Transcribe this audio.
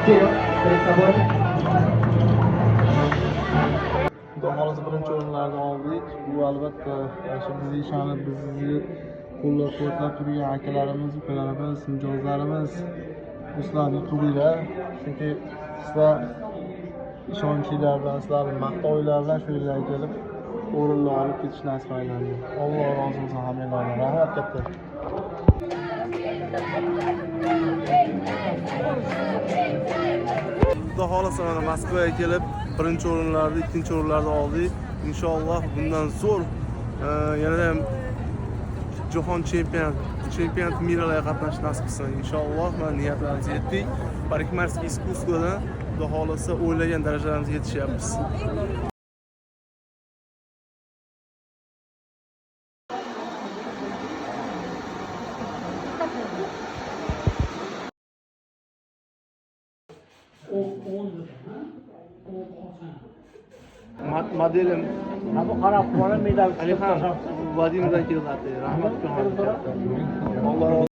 Xudo xohlasa birinchi o'rinlarni oldik. Bu albatta shu bizni ishonib, bizni qo'llab-quvvatlab turgan akalarimiz, ukalarimiz, mijozlarimiz, sizlarning qildilar. Chunki sizlar ishonchinglar bilan, sizlarning maqtovinglar bilan shu yerga kelib o'rinlar olib ketish nasib aylandi. Alloh rozi bo'lsin hammanglardan. Rahmat katta. Xudo xohlasa mana Moskvaga kelib birinchi o'rinlarni, ikkinchi o'rinlarni oldik. Inshaalloh bundan zo'r yana ham jahon chempionat miralarga qatnashni nasib qilsin. Inshaalloh mana niyatlarimizga yetdik. Parikmarskiy iskustvodan Xudo xohlasa o'ylagan darajalarimizga yetishyapmiz. Modelim bu qarab qolib medal Alixan Vladimirdan keldi. Rahmat. Alloh